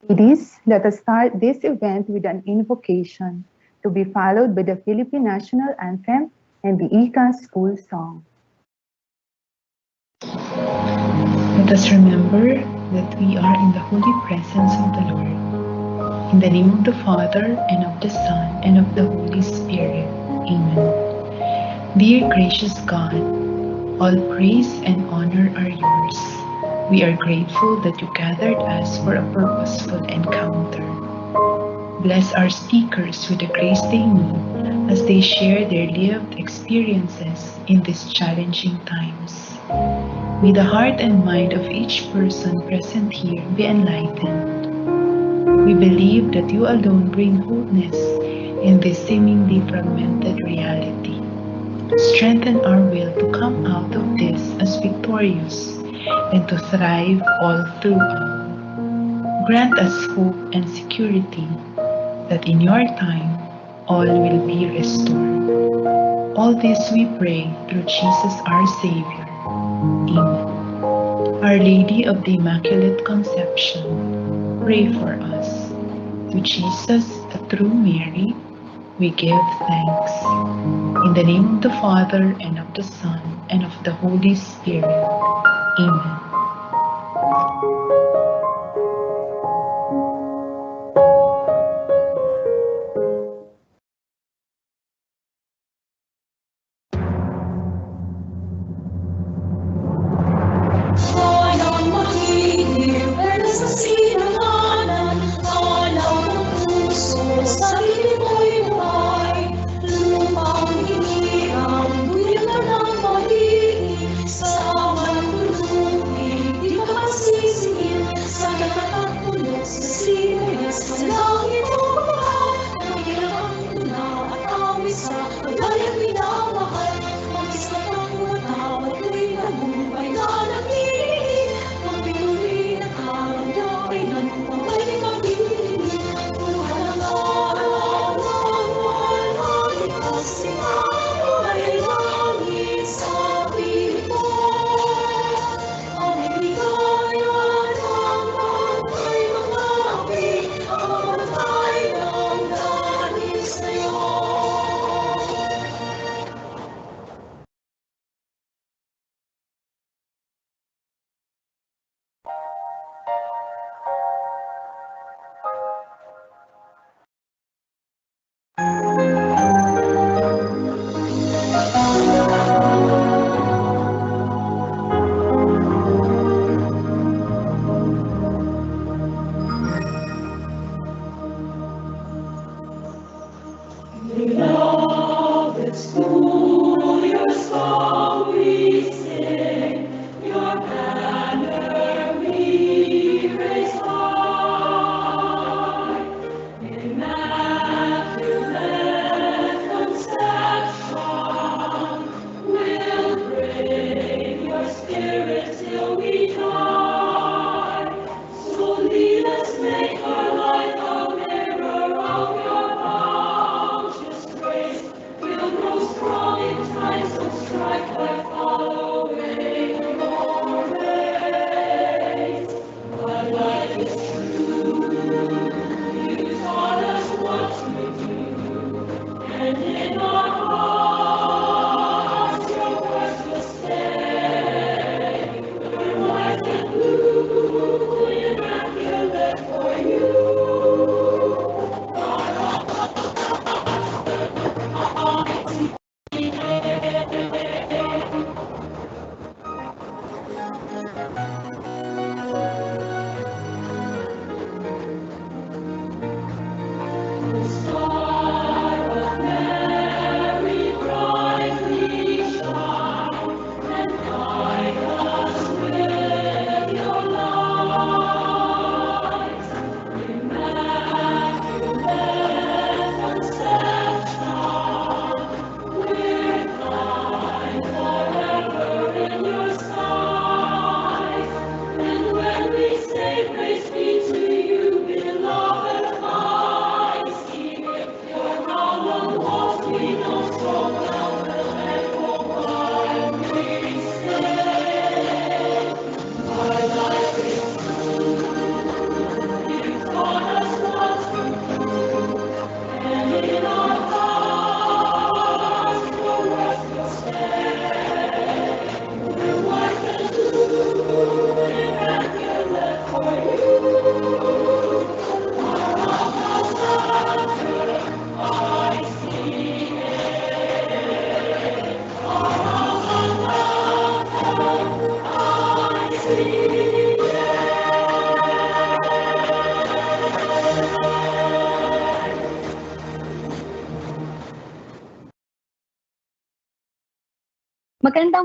Ladies, let us start this event with an invocation, to be followed by the Philippine National Anthem and the ICAn school song. Let us remember that we are in the holy presence of the Lord. In the name of the Father, and of the Son, and of the Holy Spirit. Amen. Dear gracious God, all praise and honor are yours. We are grateful that you gathered us for a purposeful encounter. Bless our speakers with the grace they need as they share their lived experiences in these challenging times. May the heart and mind of each person present here be enlightened. We believe that you alone bring wholeness in this seemingly fragmented reality. Strengthen our will to come out of this as victorious and to thrive all throughout. Grant us hope and security that in your time all will be restored. All this we pray through Jesus our Savior. Amen. Our Lady of the Immaculate Conception, pray for us. To Jesus, through Mary, we give thanks. In the name of the Father, and of the Son, and of the Holy Spirit. Amen. Magandang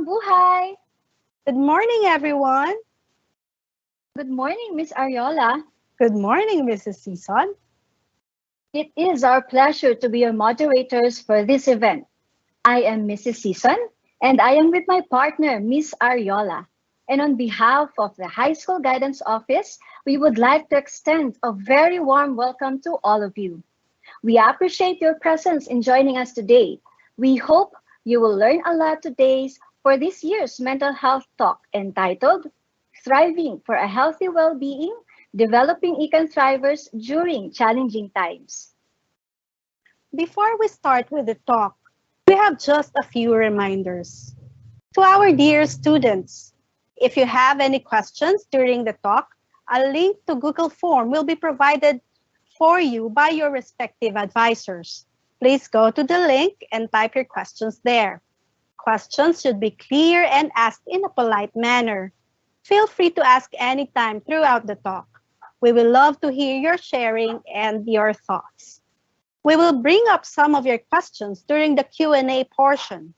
buhay! Good morning, everyone. Good morning, Miss Ariola. Good morning, Mrs. Season. It is our pleasure to be your moderators for this event. I am Mrs. Season, and I am with my partner, Miss Ariola. And on behalf of the High School Guidance Office, we would like to extend a very warm welcome to all of you. We appreciate your presence in joining us today. We hope you will learn a lot today for this year's mental health talk entitled Thriving for a Healthy Well-Being, Developing ICAn Thrivers During Challenging Times. Before we start with the talk, we have just a few reminders. To our dear students, if you have any questions during the talk, a link to Google Form will be provided for you by your respective advisors. Please go to the link and type your questions there. Questions should be clear and asked in a polite manner. Feel free to ask anytime throughout the talk. We will love to hear your sharing and your thoughts. We will bring up some of your questions during the Q&A portion.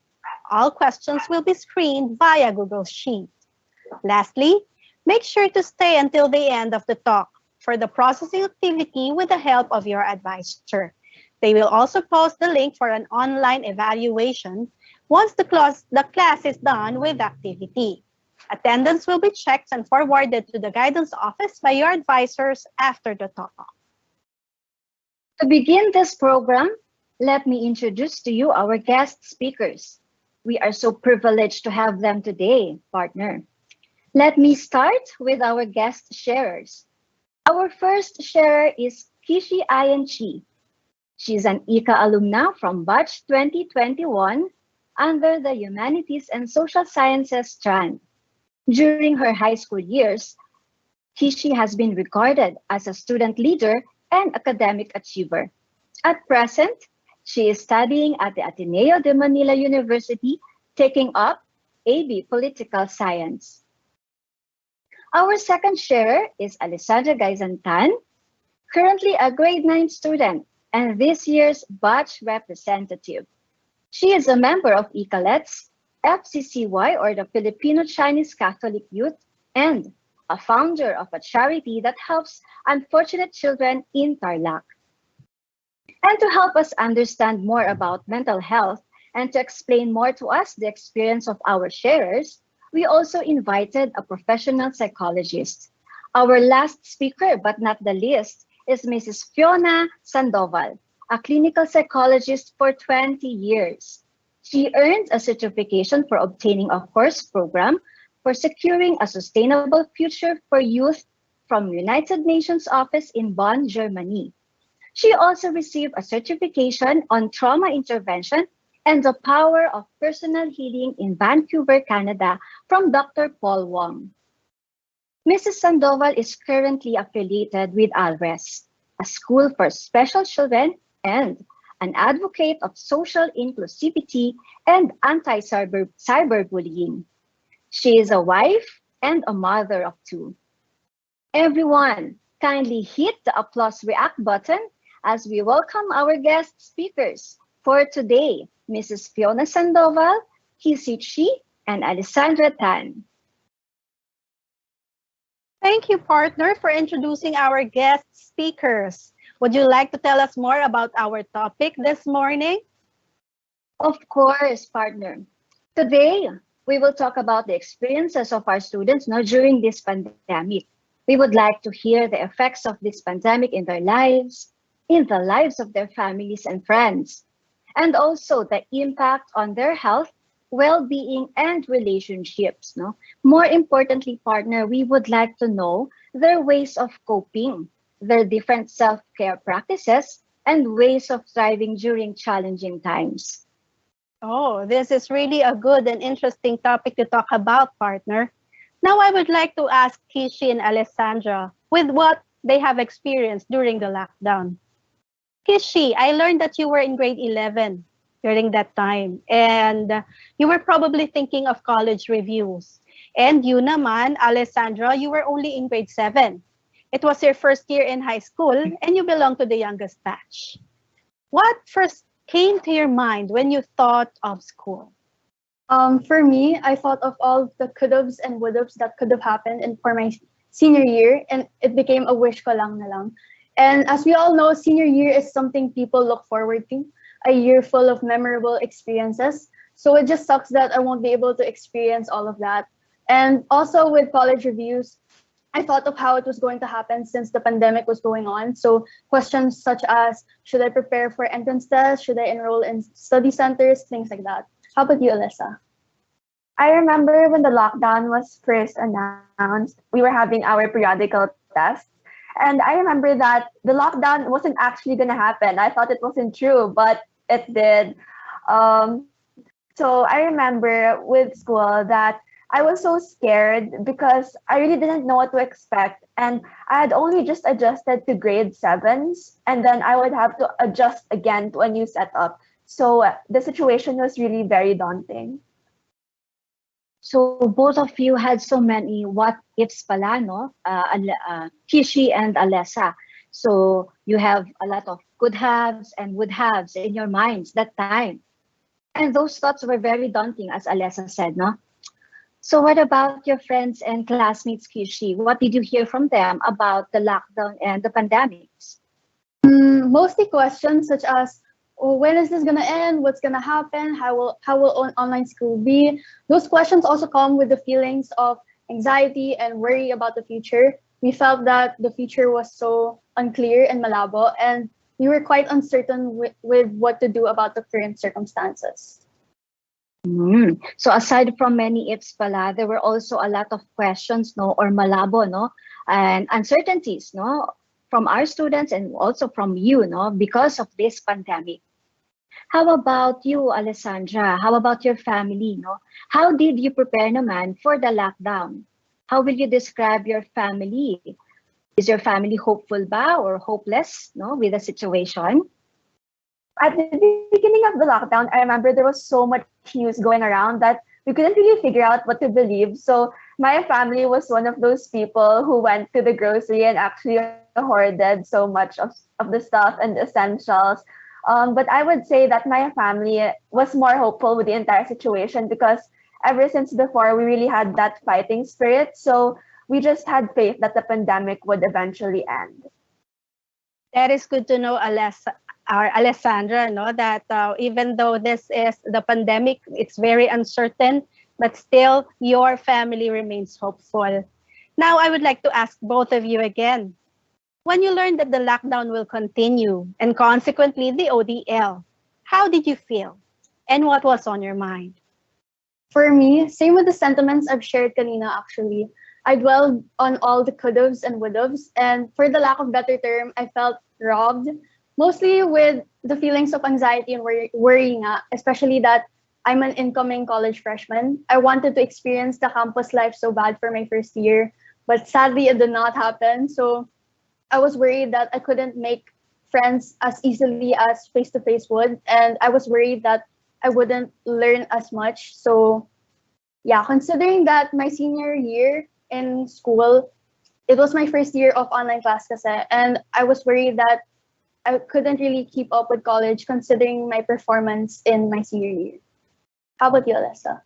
All questions will be screened via Google Sheet. Lastly, make sure to stay until the end of the talk for the processing activity with the help of your advisor. They will also post the link for an online evaluation once the class is done with the activity. Attendance will be checked and forwarded to the guidance office by your advisors after the talk. To begin this program, let me introduce to you our guest speakers. We are so privileged to have them today, partner. Let me start with our guest sharers. Our first sharer is Kishi Chi. She's an ICA alumna from Batch 2021 under the Humanities and Social Sciences strand. During her high school years, Kishi has been regarded as a student leader and academic achiever. At present, she is studying at the Ateneo de Manila University, taking up AB Political Science. Our second sharer is Alessandra Gaizantan, currently a grade 9 student and this year's batch representative. She is a member of ICALETS, FCCY, or the Filipino Chinese Catholic Youth, and a founder of a charity that helps unfortunate children in Tarlac. And to help us understand more about mental health and to explain more to us the experience of our sharers, we also invited a professional psychologist. Our last speaker, but not the least, is Mrs. Fiona Sandoval, a clinical psychologist for 20 years. She earned a certification for obtaining a course program for securing a sustainable future for youth from United Nations Office in Bonn, Germany. She also received a certification on trauma intervention and the power of personal healing in Vancouver, Canada from Dr. Paul Wong. Mrs. Sandoval is currently affiliated with ALRES, a school for special children, and an advocate of social inclusivity and anti-cyberbullying. She is a wife and a mother of 2. Everyone, kindly hit the applause react button as we welcome our guest speakers for today, Mrs. Fiona Sandoval, Kisi Chi, and Alessandra Tan. Thank you, partner, for introducing our guest speakers. Would you like to tell us more about our topic this morning? Of course, partner. Today, we will talk about the experiences of our students during this pandemic. We would like to hear the effects of this pandemic in their lives, in the lives of their families and friends, and also the impact on their health, well-being, and relationships. More importantly, partner, we would like to know their ways of coping, their different self-care practices, and ways of thriving during challenging times. Oh, this is really a good and interesting topic to talk about, partner. Now I would like to ask Kishi and Alessandra with what they have experienced during the lockdown. Kishi, I learned that you were in grade 11 during that time, and you were probably thinking of college reviews. And you naman, Alessandra, you were only in grade 7. It was your first year in high school and you belong to the youngest batch. What first came to your mind when you thought of school? For me, I thought of all the could-haves and would-haves that could have happened in for my senior year, and it became a wish ko lang na lang. And as we all know, senior year is something people look forward to, a year full of memorable experiences. So it just sucks that I won't be able to experience all of that. And also with college reviews, I thought of how it was going to happen since the pandemic was going on. So questions such as, should I prepare for entrance tests? Should I enroll in study centers? Things like that. How about you, Alyssa? I remember when the lockdown was first announced, we were having our periodical tests. And I remember that the lockdown wasn't actually going to happen. I thought it wasn't true, but it did. So I remember with school that I was so scared because I really didn't know what to expect. And I had only just adjusted to grade sevens, and then I would have to adjust again to a new setup. So the situation was really very daunting. So both of you had so many what ifs pala, no? Kishi and Alessa. So you have a lot of could haves and would haves in your minds that time. And those thoughts were very daunting, as Alessa said, no? So what about your friends and classmates, Kishi? What did you hear from them about the lockdown and the pandemics? Mostly questions such as, oh, when is this gonna end? What's gonna happen? How will online school be? Those questions also come with the feelings of anxiety and worry about the future. We felt that the future was so unclear and malabo, and we were quite uncertain with what to do about the current circumstances. So aside from many ifs pala, there were also a lot of questions, no, or malabo, no, and uncertainties, no, from our students and also from you, no, because of this pandemic. How about you, Alessandra? How about your family, no? How did you prepare naman for the lockdown? How will you describe your family? Is your family hopeful ba or hopeless, no, with the situation? At the beginning of the lockdown, I remember there was so much news going around that we couldn't really figure out what to believe. So my family was one of those people who went to the grocery and actually hoarded so much of the stuff and the essentials. But I would say that my family was more hopeful with the entire situation because ever since before, we really had that fighting spirit. So we just had faith that the pandemic would eventually end. That is good to know, Alessandra, no, that even though this is the pandemic, it's very uncertain, but still your family remains hopeful. Now, I would like to ask both of you again. When you learned that the lockdown will continue and consequently the ODL, how did you feel? And what was on your mind? For me, same with the sentiments I've shared kanina actually. I dwelled on all the could'ves and would'ves, and for the lack of better term, I felt robbed, mostly with the feelings of anxiety and worry nga, especially that I'm an incoming college freshman. I wanted to experience the campus life so bad for my first year, but sadly it did not happen. So I was worried that I couldn't make friends as easily as face-to-face would, and I was worried that I wouldn't learn as much. So yeah, considering that my senior year in school, it was my first year of online class kasi, and I was worried that I couldn't really keep up with college considering my performance in my senior year. How about you, Alessa?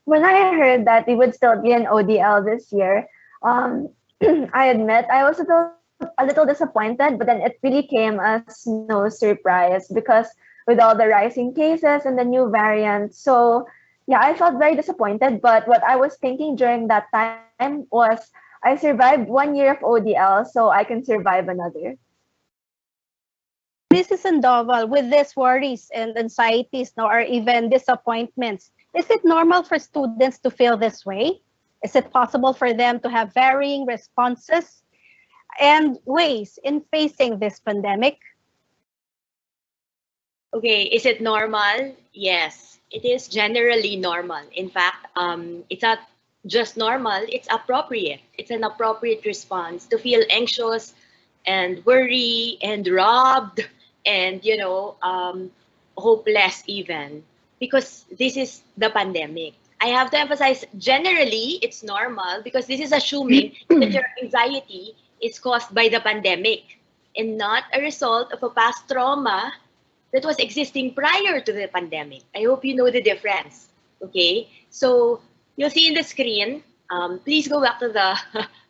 When I heard that we would still be in ODL this year, I admit I was a little disappointed, but then it really came as no surprise because with all the rising cases and the new variants. So yeah, I felt very disappointed. But what I was thinking during that time was I survived 1 year of ODL, so I can survive another. Mrs. Sandoval, with these worries and anxieties, no, or even disappointments, is it normal for students to feel this way? Is it possible for them to have varying responses and ways in facing this pandemic? Okay, is it normal? Yes, it is generally normal. In fact, it's not just normal, it's appropriate. It's an appropriate response to feel anxious and worry and robbed and, hopeless even because this is the pandemic. I have to emphasize, generally, it's normal because this is assuming that your anxiety is caused by the pandemic and not a result of a past trauma that was existing prior to the pandemic. I hope you know the difference. Okay, so you'll see in the screen. Please go back to the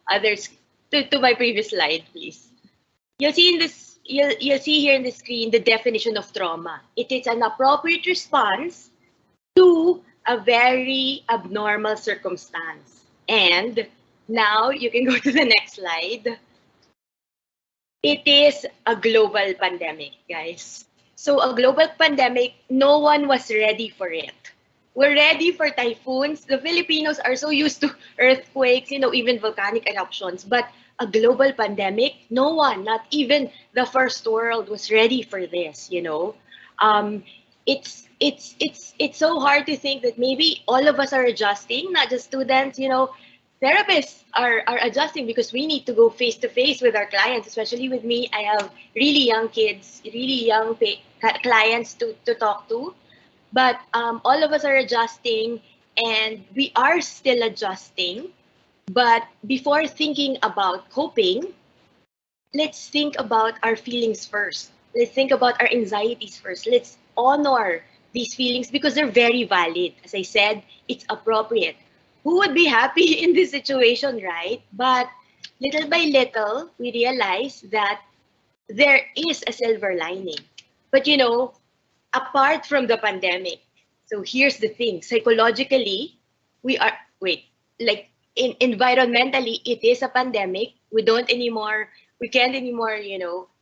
others to my previous slide, please. You'll see in this. You'll see here in the screen the definition of trauma. It is an appropriate response to a very abnormal circumstance. And now you can go to the next slide. It is a global pandemic, guys. So a global pandemic, no one was ready for it. We're ready for typhoons. The Filipinos are so used to earthquakes, even volcanic eruptions. But a global pandemic, no one, not even the first world, was ready for this. It's so hard to think that maybe all of us are adjusting, not just students. Therapists are adjusting because we need to go face to face with our clients, especially with me. I have really young kids, really young clients to talk to. But all of us are adjusting, and we are still adjusting. But before thinking about coping, let's think about our feelings first. Let's think about our anxieties first. Let's honor these feelings because they're very valid. As I said, it's appropriate. Who would be happy in this situation, right? But little by little, we realize that there is a silver lining. But apart from the pandemic, so here's the thing: psychologically, we are environmentally, it is a pandemic. We can't anymore,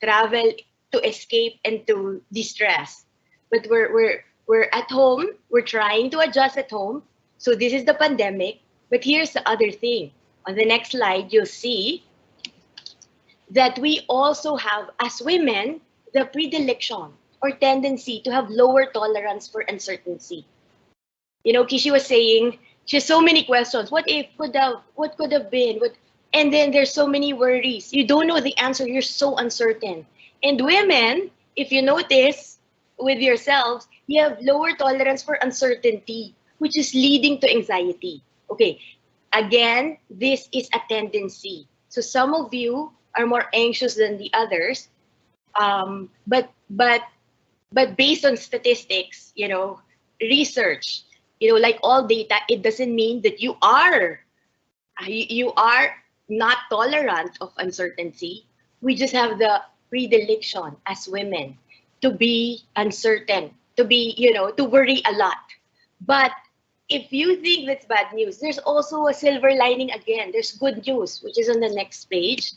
travel to escape and to distress. But we're at home. We're trying to adjust at home. So this is the pandemic. But here's the other thing. On the next slide, you'll see that we also have, as women, the predilection or tendency to have lower tolerance for uncertainty. Kishi was saying she has so many questions. What if, what could have been? And then there's so many worries. You don't know the answer. You're so uncertain. And women, if you notice with yourselves, you have lower tolerance for uncertainty, which is leading to anxiety. Okay, again, this is a tendency. So some of you are more anxious than the others, but based on statistics, research, like all data, it doesn't mean that you are not tolerant of uncertainty. We just have the predilection as women to be uncertain, to worry a lot. But if you think that's bad news, there's also a silver lining again. There's good news, which is on the next page.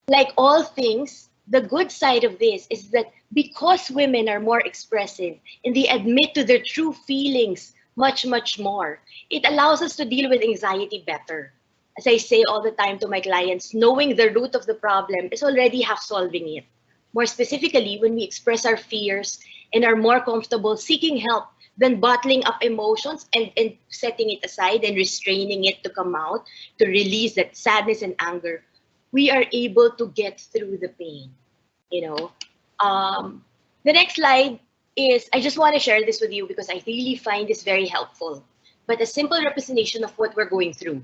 Like all things, the good side of this is that because women are more expressive and they admit to their true feelings much, much more, it allows us to deal with anxiety better. As I say all the time to my clients, knowing the root of the problem is already half solving it. More specifically, when we express our fears and are more comfortable seeking help than bottling up emotions and setting it aside and restraining it to come out, to release that sadness and anger, we are able to get through the pain. The next slide is, I just want to share this with you because I really find this very helpful, but a simple representation of what we're going through.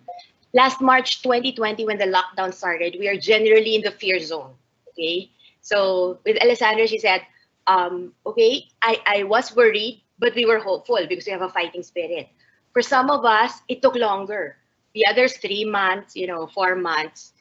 Last March 2020, when the lockdown started, we are generally in the fear zone, okay? So with Alessandra, she said, okay, I was worried, but we were hopeful because we have a fighting spirit. For some of us, it took longer. The others, 3 months, 4 months.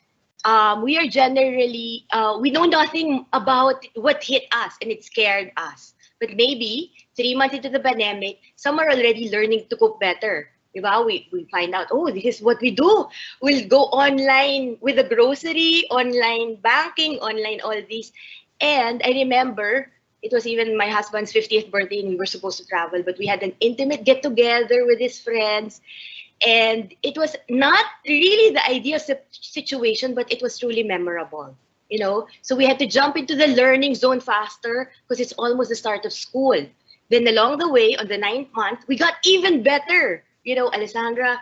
We are generally, we know nothing about what hit us and it scared us. But maybe 3 months into the pandemic, some are already learning to cope better. We find out, oh, this is what we do. We'll go online with the grocery, online banking, online all these. And I remember it was even my husband's 50th birthday and we were supposed to travel, but we had an intimate get together with his friends. And it was not really the ideal situation, but it was truly memorable. So we had to jump into the learning zone faster because it's almost the start of school. Then along the way, on the 9th month, we got even better. Alessandra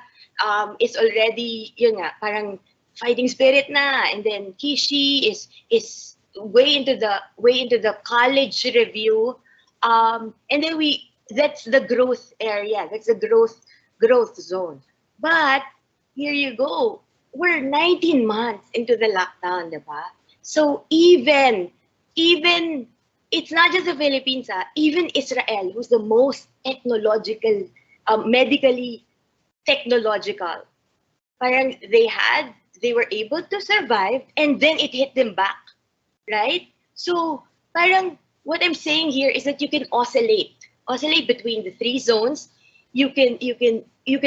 is already, parang fighting spirit na. And then Kishi is way into the college review. And then that's the growth area. That's the growth growth zone. But here you go. We're 19 months into the lockdown, diba? So even it's not just the Philippines, even Israel, who's the most technological, medically technological, parang they were able to survive and then it hit them back, right? So parang what I'm saying here is that you can oscillate between the three zones. You could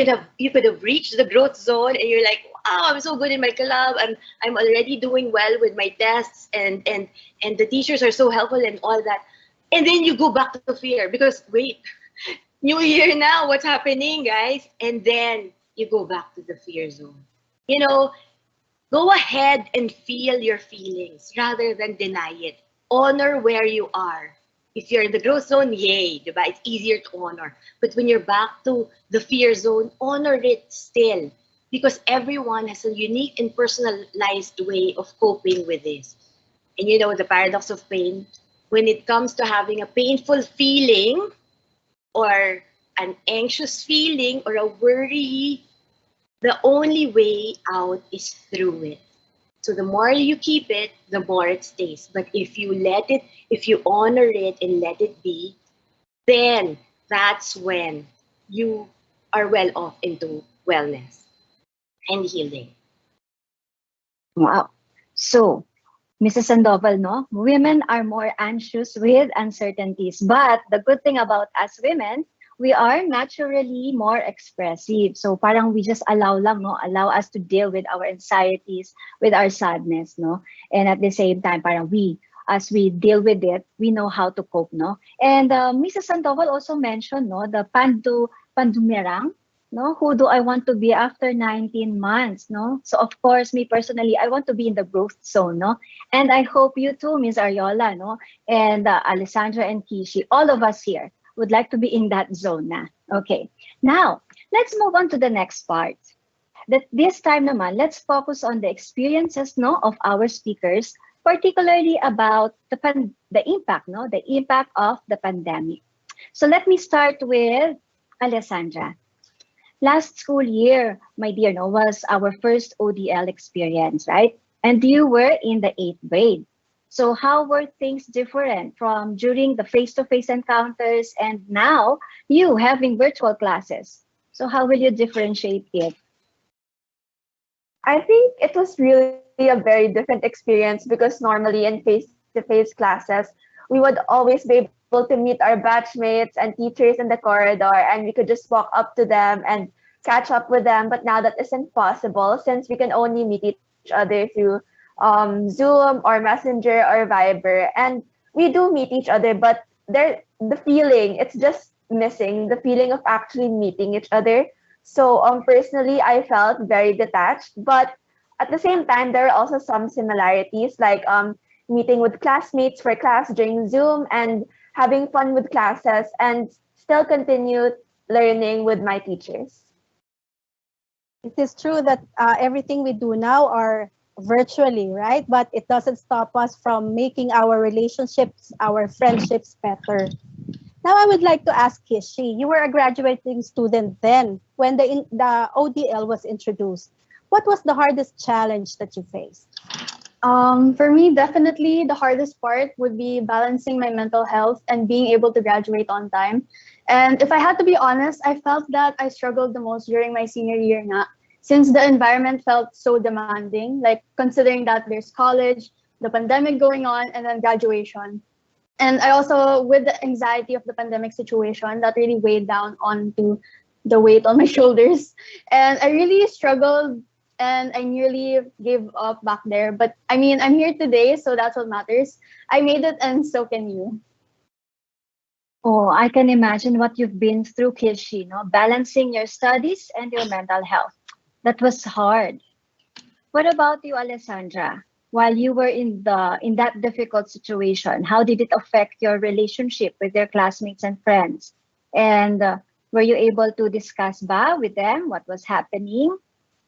have reached the growth zone and you're like, wow, I'm so good in my club. I'm already doing well with my tests and the teachers are so helpful and all that. And then you go back to fear because wait, new year now, what's happening, guys? And then you go back to the fear zone. You know, go ahead and feel your feelings rather than deny it. Honor where you are. If you're in the growth zone, yay, diba? It's easier to honor. But when you're back to the fear zone, honor it still. Because everyone has a unique and personalized way of coping with this. And you know the paradox of pain? When it comes to having a painful feeling or an anxious feeling or a worry, the only way out is through it. So the more you keep it, the more it stays. But if you honor it and let it be, then that's when you are well off into wellness and healing. Wow. So, Mrs. Sandoval, no? Women are more anxious with uncertainties. But the good thing about us women, we are naturally more expressive. So parang we just allow lang, no? Allow us to deal with our anxieties, with our sadness, no? And at the same time, parang as we deal with it, we know how to cope, no? And Mrs. Sandoval also mentioned, no, the pandumirang, no? Who do I want to be after 19 months, no? So of course, me personally, I want to be in the growth zone, no? And I hope you too, Ms. Ariola, no? And Alessandra and Kishi, all of us here would like to be in that zone na. Okay. Now, let's move on to the next part. That this time naman, let's focus on the experiences, no, of our speakers, particularly about the impact, no? The impact of the pandemic. So let me start with Alessandra. Last school year, my dear, no, was our first ODL experience, right? And you were in the 8th grade. So how were things different from during the face-to-face encounters and now you having virtual classes? So how will you differentiate it? I think it was really a very different experience because normally in face-to-face classes, we would always be able to meet our batchmates and teachers in the corridor and we could just walk up to them and catch up with them. But now that isn't possible since we can only meet each other through Zoom or Messenger or Viber. And we do meet each other, but the feeling, it's just missing the feeling of actually meeting each other. So personally, I felt very detached, but at the same time, there are also some similarities like meeting with classmates for class during Zoom and having fun with classes and still continue learning with my teachers. It is true that everything we do now are virtually, right? But it doesn't stop us from making our relationships, our friendships better. Now I would like to ask Kishi, you were a graduating student then when the ODL was introduced. What was the hardest challenge that you faced? For me, definitely the hardest part would be balancing my mental health and being able to graduate on time. And if I had to be honest, I felt that I struggled the most during my senior year na, since the environment felt so demanding, like considering that there's college, the pandemic going on, and then graduation. And I also, with the anxiety of the pandemic situation, that really weighed down onto the weight on my shoulders. And I really struggled and I nearly gave up back there. But I mean, I'm here today, so that's what matters. I made it, and so can you. Oh, I can imagine what you've been through, Kishi, no? Balancing your studies and your mental health. That was hard. What about you, Alessandra? While you were in that difficult situation, how did it affect your relationship with your classmates and friends? And were you able to discuss with them what was happening?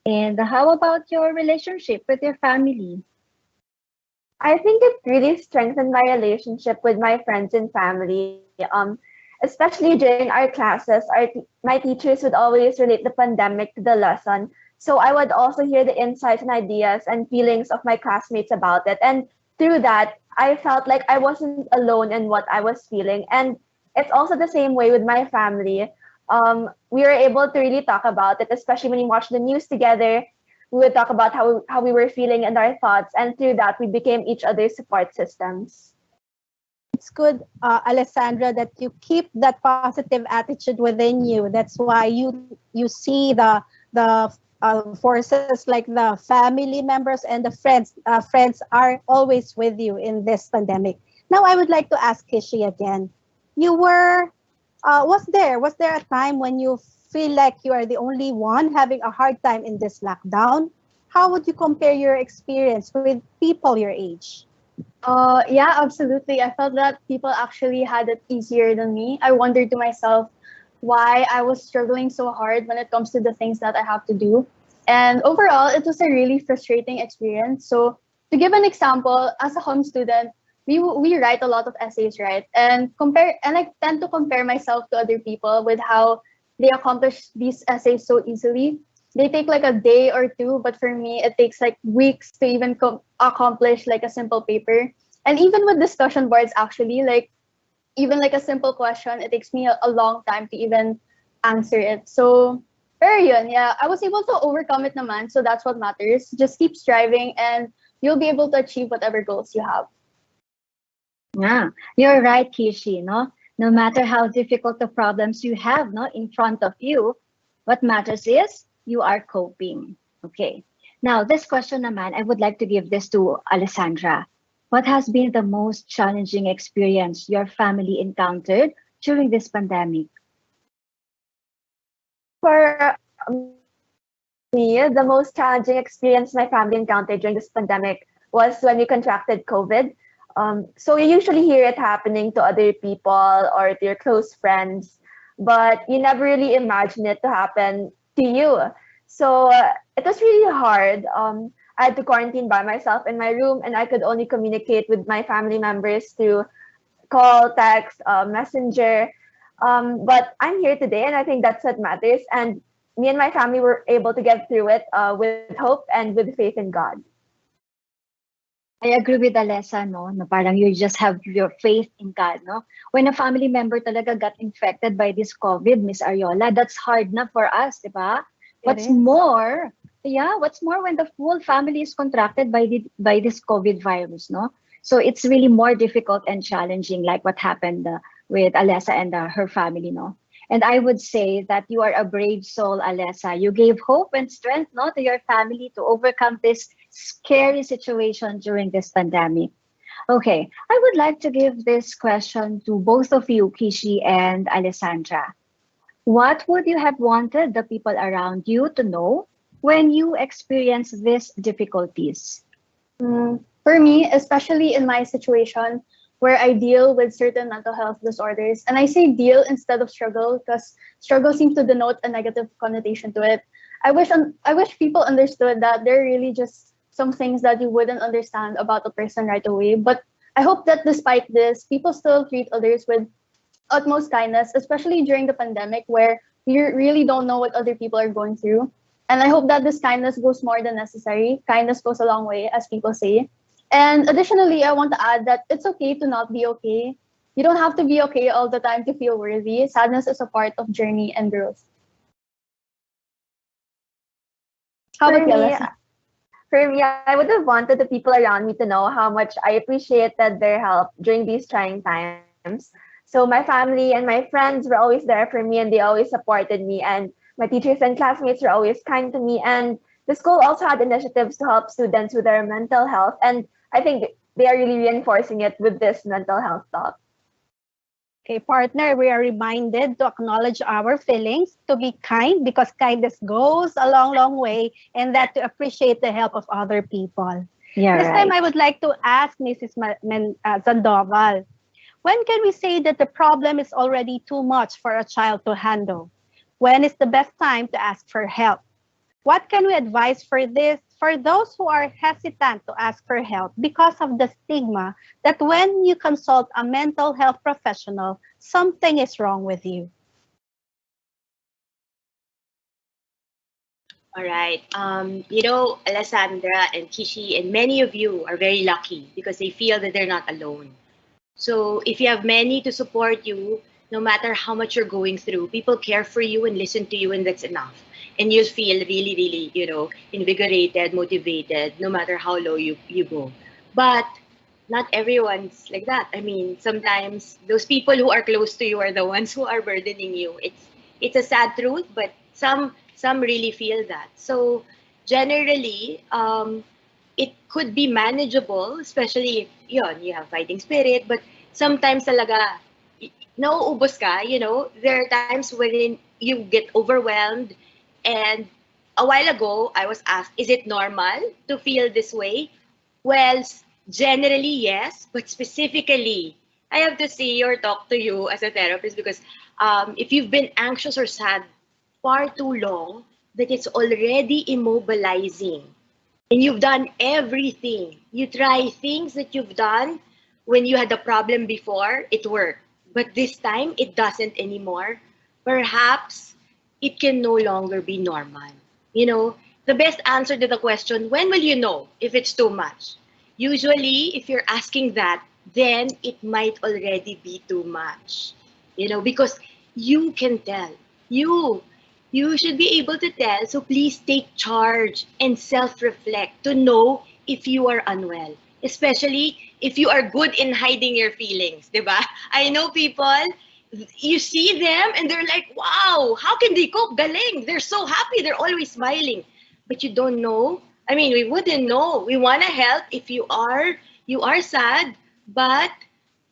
And how about your relationship with your family? I think it really strengthened my relationship with my friends and family. especially during our classes, my teachers would always relate the pandemic to the lesson. So I would also hear the insights and ideas and feelings of my classmates about it. And through that, I felt like I wasn't alone in what I was feeling. And it's also the same way with my family. We were able to really talk about it, especially when we watched the news together. We would talk about how we were feeling and our thoughts. And through that, we became each other's support systems. It's good, Alessandra, that you keep that positive attitude within you. That's why you see the forces like the family members and the friends. Friends are always with you in this pandemic. Now, I would like to ask Kishi again. You were was there a time when you feel like you are the only one having a hard time in this lockdown? How would you compare your experience with people your age? Yeah, absolutely. I felt that people actually had it easier than me. I wondered to myself why I was struggling so hard when it comes to the things that I have to do. And overall, it was a really frustrating experience. So, to give an example, as a home student, we write a lot of essays, right? And I tend to compare myself to other people with how they accomplish these essays so easily. They take like a day or two, but for me, it takes like weeks to even accomplish like a simple paper. And even with discussion boards, actually, like even like a simple question, it takes me a long time to even answer it. So, pero yun, yeah, I was able to overcome it naman. So that's what matters. Just keep striving and you'll be able to achieve whatever goals you have. Yeah, you're right, Kishi, no? No matter how difficult the problems you have, no, in front of you, what matters is you are coping. Okay. Now, this question naman, I would like to give this to Alessandra. What has been the most challenging experience your family encountered during this pandemic? For me, the most challenging experience my family encountered during this pandemic was when we contracted COVID. So you usually hear it happening to other people or to your close friends, but you never really imagine it to happen to you. So it was really hard. I had to quarantine by myself in my room, and I could only communicate with my family members through call, text, messenger. But I'm here today, and I think that's what matters. And me and my family were able to get through it with hope and with faith in God. I agree with Alessa, no? Na parang you just have your faith in God, no? When a family member talaga got infected by this COVID, Miss Ariola, that's hard na for us, di ba? It is. What's more when the whole family is contracted by this COVID virus, no? So it's really more difficult and challenging, like what happened with Alessa and her family, no? And I would say that you are a brave soul, Alessa. You gave hope and strength, no, to your family to overcome this scary situation during this pandemic. Okay, I would like to give this question to both of you, Kishi and Alessandra. What would you have wanted the people around you to know when you experience these difficulties? For me, especially in my situation where I deal with certain mental health disorders, and I say deal instead of struggle because struggle seems to denote a negative connotation to it. I wish people understood that there are really just some things that you wouldn't understand about a person right away. But I hope that despite this, people still treat others with utmost kindness, especially during the pandemic where we really don't know what other people are going through. And I hope that this kindness goes more than necessary. Kindness goes a long way, as people say. And additionally, I want to add that it's okay to not be okay. You don't have to be okay all the time to feel worthy. Sadness is a part of journey and growth. How For about you, me, Alessia? for me, I would have wanted the people around me to know how much I appreciated their help during these trying times. So my family and my friends were always there for me, and they always supported me. And my teachers and classmates were always kind to me. And the school also had initiatives to help students with their mental health. And I think they are really reinforcing it with this mental health talk. Okay, partner, we are reminded to acknowledge our feelings, to be kind because kindness goes a long, long way, and that to appreciate the help of other people. Yeah, This time, right. I would like to ask Mrs. Sandoval, when can we say that the problem is already too much for a child to handle? When is the best time to ask for help? What can we advise for this for those who are hesitant to ask for help because of the stigma that when you consult a mental health professional, something is wrong with you? All right. Alessandra and Kishi and many of you are very lucky because they feel that they're not alone. So if you have many to support you, no matter how much you're going through, people care for you and listen to you, and that's enough. And you'll feel really, really, invigorated, motivated, no matter how low you go. But not everyone's like that. I mean, sometimes those people who are close to you are the ones who are burdening you. It's a sad truth, but some really feel that. So generally, it could be manageable, especially if you have fighting spirit. But sometimes talaga, nauubos ka, there are times when you get overwhelmed. And a while ago, I was asked, is it normal to feel this way? Well, generally, yes, but specifically, I have to see or talk to you as a therapist because if you've been anxious or sad far too long, that it's already immobilizing. And you've done everything. You try things that you've done when you had a problem before, it worked. But this time, it doesn't anymore. Perhaps it can no longer be normal. The best answer to the question, when will you know if it's too much? Usually, if you're asking that, then it might already be too much. Because you can tell. You should be able to tell, so please take charge and self-reflect to know if you are unwell. Especially if you are good in hiding your feelings, diba? I know people, you see them and they're like, wow, how can they cope? Galing. They're so happy. They're always smiling. But you don't know. I mean, we wouldn't know. We want to help if you are sad, but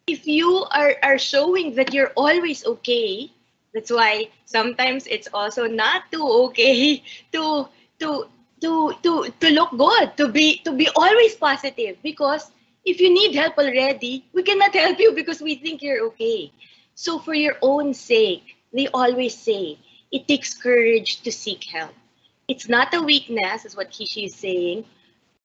if you are showing that you're always okay, that's why sometimes it's also not too okay to to to look good, to be always positive, because if you need help already, we cannot help you because we think you're okay. So for your own sake, they always say it takes courage to seek help. It's not a weakness, is what Kishi is saying,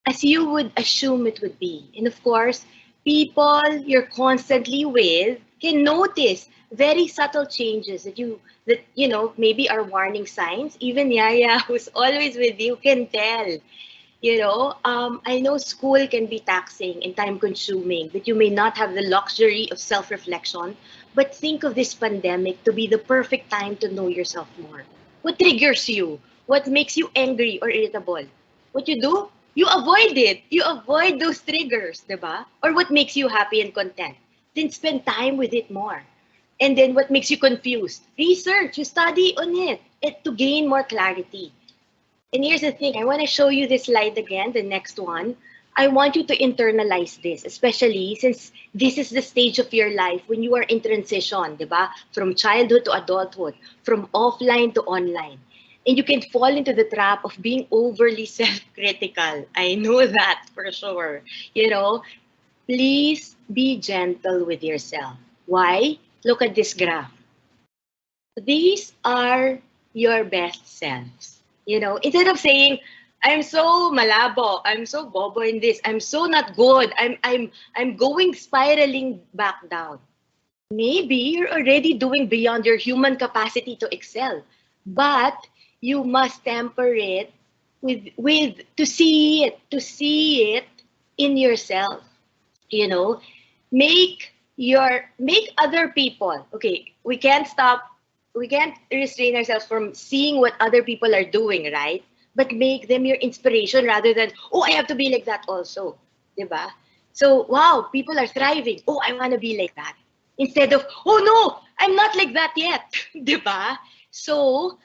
as you would assume it would be. And of course, people you're constantly with can notice very subtle changes that maybe are warning signs. Even Yaya, who's always with you, can tell. I know school can be taxing and time consuming, that you may not have the luxury of self-reflection, but think of this pandemic to be the perfect time to know yourself more. What triggers you? What makes you angry or irritable? What you do? You avoid it. You avoid those triggers, diba? Or what makes you happy and content? Then spend time with it more. And then what makes you confused? Research, you study on it to gain more clarity. And here's the thing, I want to show you this slide again, the next one. I want you to internalize this, especially since this is the stage of your life when you are in transition, diba? From childhood to adulthood, from offline to online. And you can fall into the trap of being overly self-critical. I know that for sure. Please be gentle with yourself. Why? Look at this graph. These are your best selves. Instead of saying, I'm so malabo, I'm so bobo in this, I'm so not good, I'm going spiraling back down. Maybe you're already doing beyond your human capacity to excel, but you must temper it with to see it in yourself. Make other people, okay, we can't restrain ourselves from seeing what other people are doing, right? But make them your inspiration rather than, oh, I have to be like that also, diba? So, wow, people are thriving, oh, I want to be like that, instead of, oh no, I'm not like that yet, diba? So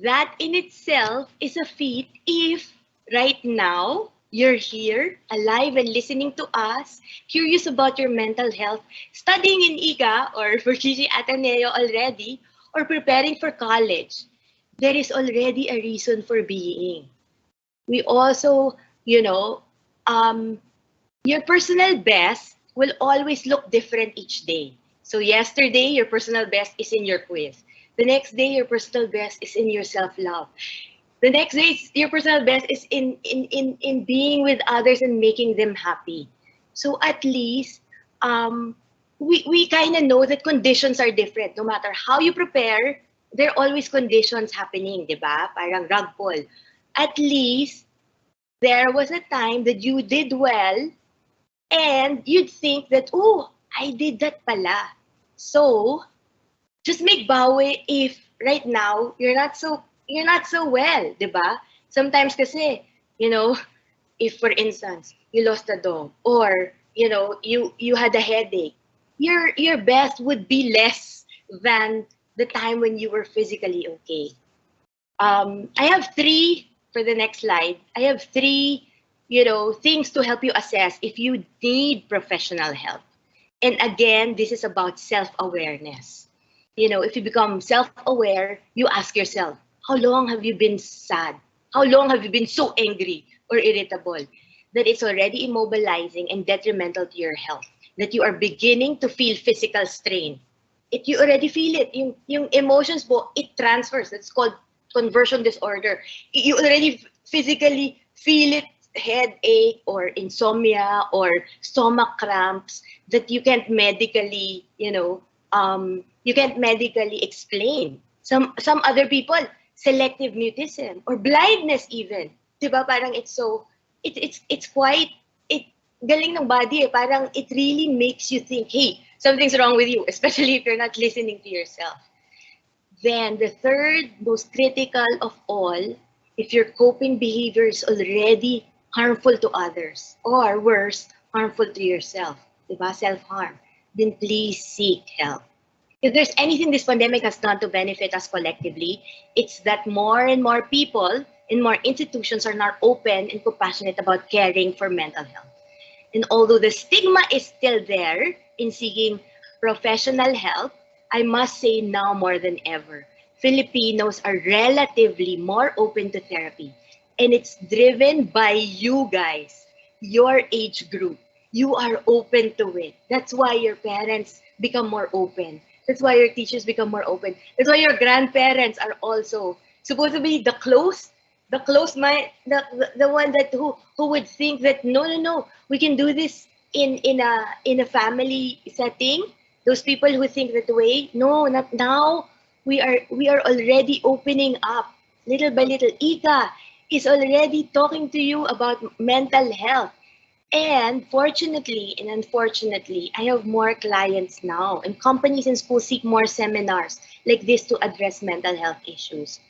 that in itself is a feat if right now you're here, alive and listening to us, curious about your mental health, studying in ICA or for Kishi Ateneo already, or preparing for college. There is already a reason for being. We also, your personal best will always look different each day. So yesterday, your personal best is in your quiz. The next day, your personal best is in your self-love. The next day, your personal best is in being with others and making them happy. So at least we kind of know that conditions are different. No matter how you prepare, there are always conditions happening, di ba? Parang rug pull. At least there was a time that you did well and you'd think that, oh, I did that pala. So just make bawi if right now you're not so well, di ba? Sometimes kasi, you know, if for instance you lost a dog or you had a headache, your best would be less than the time when you were physically okay. I have three for the next slide. I have three, things to help you assess if you need professional help. And again, this is about self-awareness. If you become self-aware, you ask yourself, how long have you been sad? How long have you been so angry or irritable that it's already immobilizing and detrimental to your health? That you are beginning to feel physical strain. You already feel it. Yung emotions mo, it transfers. That's called conversion disorder. You already physically feel it, headache or insomnia or stomach cramps that you can't medically, you can't medically explain. Some other people, selective mutism or blindness even. Diba? Parang it's quite, galing ng body eh. Parang it really makes you think, hey, something's wrong with you, especially if you're not listening to yourself. Then the third most critical of all, if your coping behavior is already harmful to others or worse, harmful to yourself, diba? Self-harm, then please seek help. If there's anything this pandemic has done to benefit us collectively, it's that more and more people and more institutions are now open and compassionate about caring for mental health. And although the stigma is still there in seeking professional help, I must say now more than ever, Filipinos are relatively more open to therapy. And it's driven by you guys, your age group. You are open to it. That's why your parents become more open. That's why your teachers become more open. That's why your grandparents are also supposed to be the close mind, the one that who would think that no, we can do this in a family setting. Those people who think that way, no, not now. We are already opening up little by little. Ika is already talking to you about mental health. And fortunately and unfortunately, I have more clients now, and companies and schools seek more seminars like this to address mental health issues.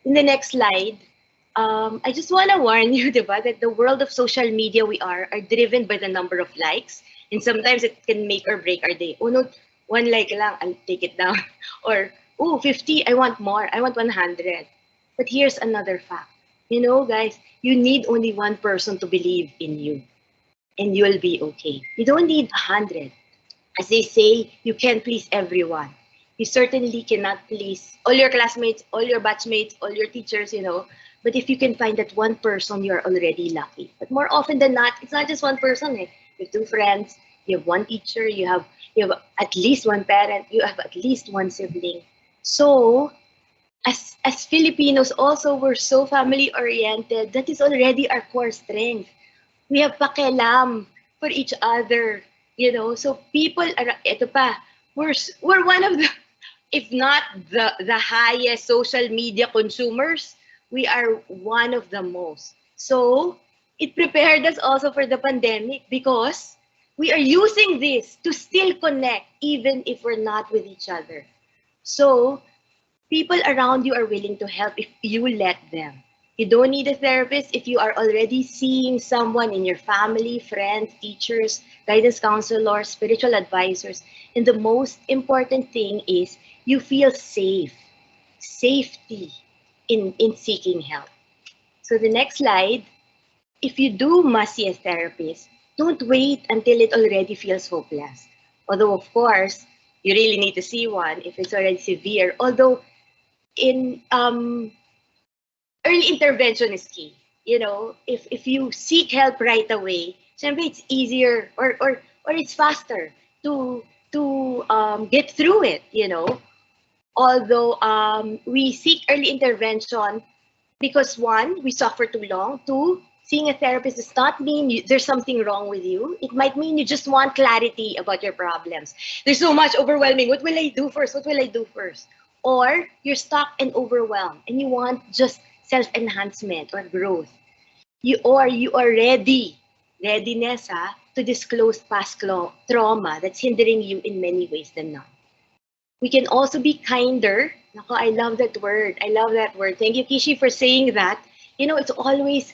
In the next slide, I just want to warn you, diba, that the world of social media we are driven by the number of likes, and sometimes it can make or break our day. Oh no, one like lang, I'll take it down. Or, oh, 50, I want more, I want 100. But here's another fact. Guys, you need only one person to believe in you, and you'll be okay. You don't need 100. As they say, you can't please everyone. You certainly cannot please all your classmates, all your batchmates, all your teachers, But if you can find that one person, you're already lucky. But more often than not, it's not just one person. Eh? You have two friends, you have one teacher, you have at least one parent, you have at least one sibling. So, as Filipinos also, we're so family oriented. That is already our core strength. We have pakialam for each other, So people are, ito pa, we're one of the, if not the highest social media consumers, we are one of the most. So it prepared us also for the pandemic because we are using this to still connect even if we're not with each other. So people around you are willing to help if you let them. You don't need a therapist if you are already seeing someone in your family, friends, teachers, guidance counselors, spiritual advisors. And the most important thing is you feel safe, safety in seeking help. So the next slide, if you must see a therapist, don't wait until it already feels hopeless. Although, of course, you really need to see one if it's already severe. Although in early intervention is key. If you seek help right away, syempre it's easier or it's faster to get through it. Although we seek early intervention Because one, we suffer too long. Two, seeing a therapist does not mean there's something wrong with you. It might mean you just want clarity about your problems. There's so much overwhelming. What will I do first? What will I do first? Or you're stuck and overwhelmed and you want just self-enhancement or growth. You are ready. Readiness to disclose past trauma that's hindering you in many ways than not. We can also be kinder. Nako, I love that word. I love that word. Thank you, Kishi, for saying that. You know, it's always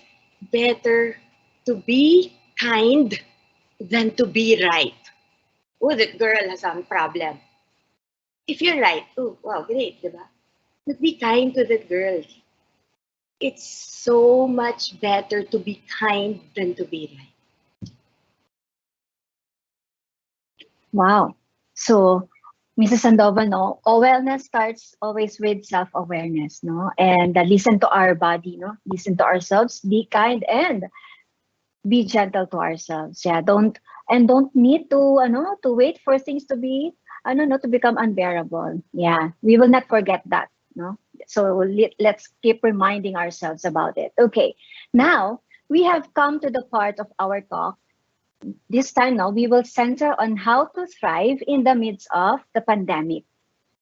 better to be kind than to be right. Oh, that girl has some problem. If you're right, oh, wow, great, diba? But be kind to that girl. It's so much better to be kind than to be right. Wow. So, Mrs. Sandoval, no, all wellness starts always with self-awareness, no? And listen to our body, no? Listen to ourselves, be kind and be gentle to ourselves. Yeah, don't need to wait for things to be to become unbearable. Yeah, we will not forget that, no? So let's keep reminding ourselves about it. Okay, now we have come to the part of our talk. This time now we will center on how to thrive in the midst of the pandemic.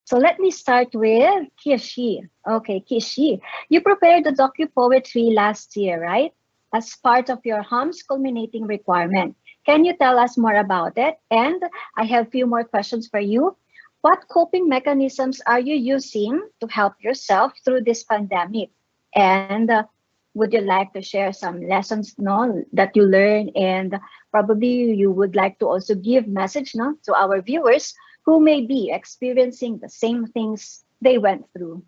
So let me start with Kishi. Okay, Kishi, you prepared the docu-poetry last year, right? As part of your HUMS culminating requirement. Can you tell us more about it? And I have a few more questions for you. What coping mechanisms are you using to help yourself through this pandemic? And would you like to share some lessons that you learned? And probably you would like to also give message to our viewers who may be experiencing the same things they went through.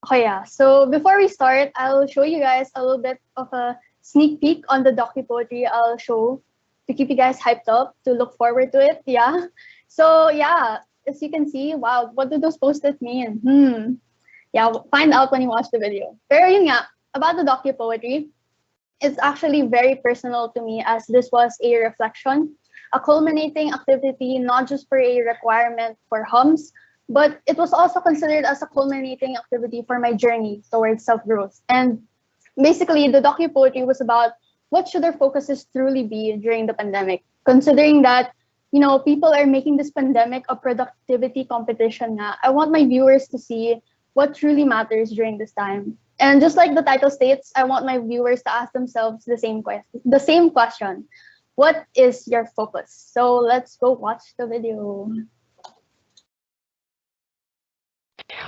Oh yeah, so before we start, I'll show you guys a little bit of a sneak peek on the docu-poetry I'll show to keep you guys hyped up, to look forward to it, yeah. So yeah, as you can see, wow, what do those post-its mean? Yeah, find out when you watch the video. Pero yun nga, about the docu-poetry, it's actually very personal to me as this was a reflection, a culminating activity, not just for a requirement for HUMS, but it was also considered as a culminating activity for my journey towards self-growth. And basically, the docu-poetry was about what should our focuses truly be during the pandemic, considering that, you know, people are making this pandemic a productivity competition na. I want my viewers to see what truly matters during this time. And just like the title states, I want my viewers to ask themselves the same question. What is your focus? So let's go watch the video.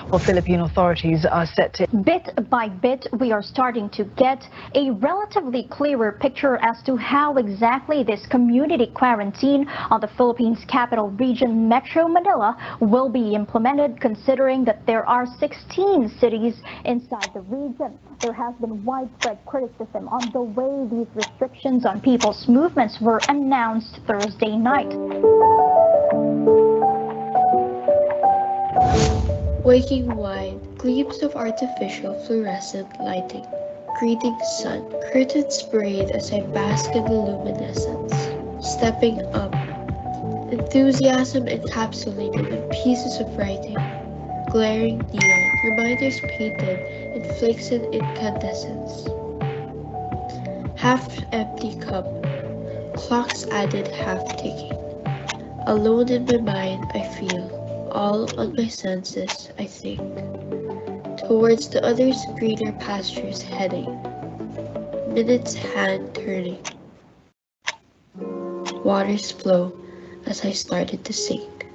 Well, Philippine authorities are set to... Bit by bit, we are starting to get a relatively clearer picture as to how exactly this community quarantine on the Philippines' capital region, Metro Manila, will be implemented, considering that there are 16 cities inside the region. There has been widespread criticism on the way these restrictions on people's movements were announced Thursday night. Waking wide, gleams of artificial fluorescent lighting. Greeting sun, curtains sprayed as I bask in the luminescence. Stepping up, enthusiasm encapsulated in pieces of writing. Glaring neon, reminders painted in flakes and incandescence. Half-empty cup, clocks added half-ticking. Alone in my mind, I feel. All on my senses, I think, towards the other's greener pastures heading, minutes hand turning. Waters flow as I started to sink,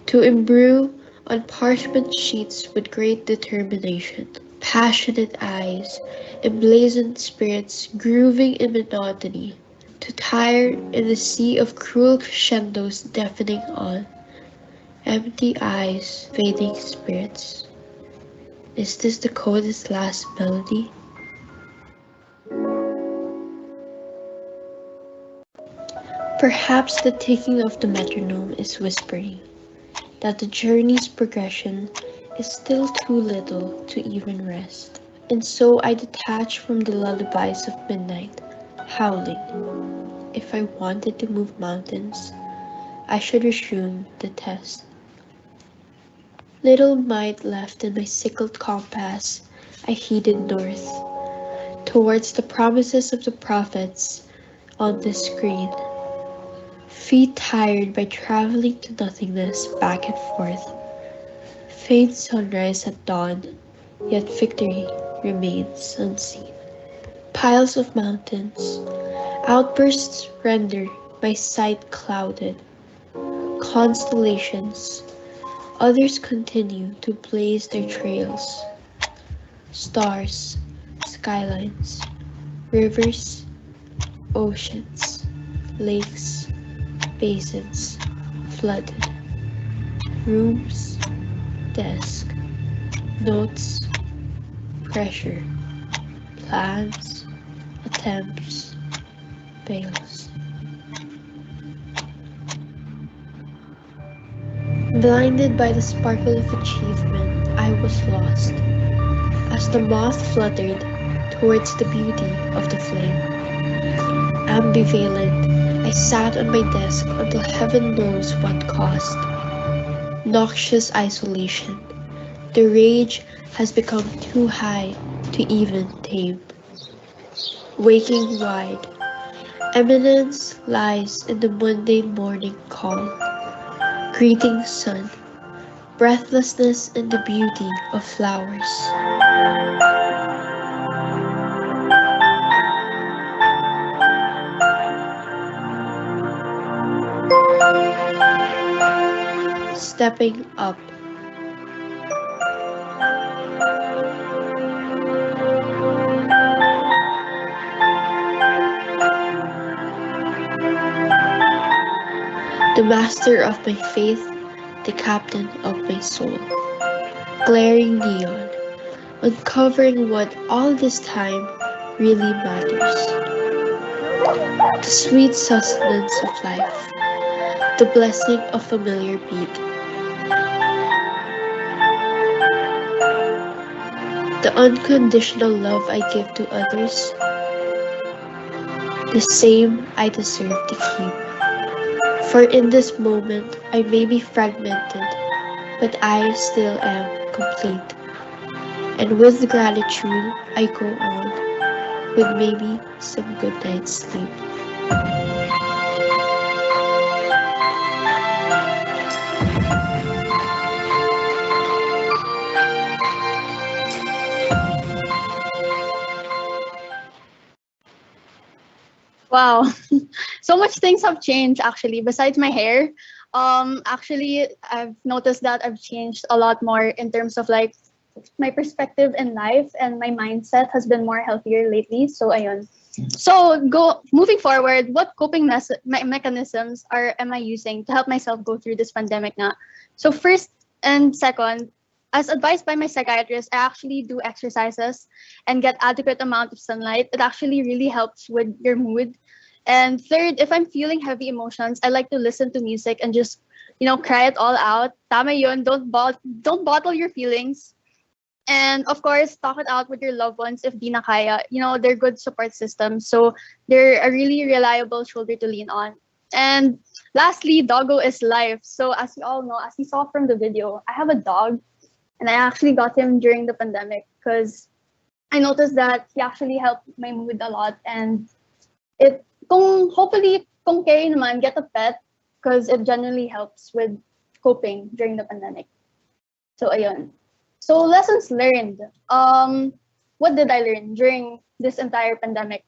to imbrue on parchment sheets with great determination, passionate eyes, emblazoned spirits grooving in monotony, to tire in the sea of cruel crescendos deafening on. Empty eyes, fading spirits. Is this the coda's last melody? Perhaps the ticking of the metronome is whispering that the journey's progression is still too little to even rest. And so I detach from the lullabies of midnight, howling. If I wanted to move mountains, I should resume the test. Little might left in my sickled compass, I headed north, towards the promises of the prophets on the screen. Feet tired by traveling to nothingness back and forth. Faint sunrise at dawn, yet victory remains unseen. Piles of mountains, outbursts render my sight clouded. Constellations, others continue to blaze their trails. Stars, skylines, rivers, oceans, lakes, basins, flooded. Rooms, desk, notes, pressure, plans, attempts, fails. Blinded by the sparkle of achievement, I was lost, as the moth fluttered towards the beauty of the flame. Ambivalent, I sat on my desk until heaven knows what cost. Noxious isolation. The rage has become too high to even tame. Waking wide, eminence lies in the mundane morning call. Greeting sun, breathlessness in the beauty of flowers. Stepping up. The master of my faith, the captain of my soul. Glaring neon, uncovering what all this time really matters. The sweet sustenance of life, the blessing of familiar beat. The unconditional love I give to others, the same I deserve to keep. For in this moment I may be fragmented, but I still am complete. And with gratitude I go on, with maybe some good night's sleep. Wow. So much things have changed actually besides my hair. Actually I've noticed that I've changed a lot more in terms of like my perspective in life, and my mindset has been more healthier lately. So ayun. So go moving forward, what coping mechanisms am I using to help myself go through this pandemic na? So first and second, as advised by my psychiatrist, I actually do exercises and get adequate amount of sunlight. It actually really helps with your mood. And third, if I'm feeling heavy emotions, I like to listen to music and just, cry it all out. Tama yun. Don't bottle your feelings. And of course, talk it out with your loved ones if di na kaya. They're good support systems. So they're a really reliable shoulder to lean on. And lastly, doggo is life. So as you all know, as you saw from the video, I have a dog, and I actually got him during the pandemic because I noticed that he actually helped my mood a lot. And kung carry naman, get a pet because it generally helps with coping during the pandemic. So ayun. So lessons learned. What did I learn during this entire pandemic?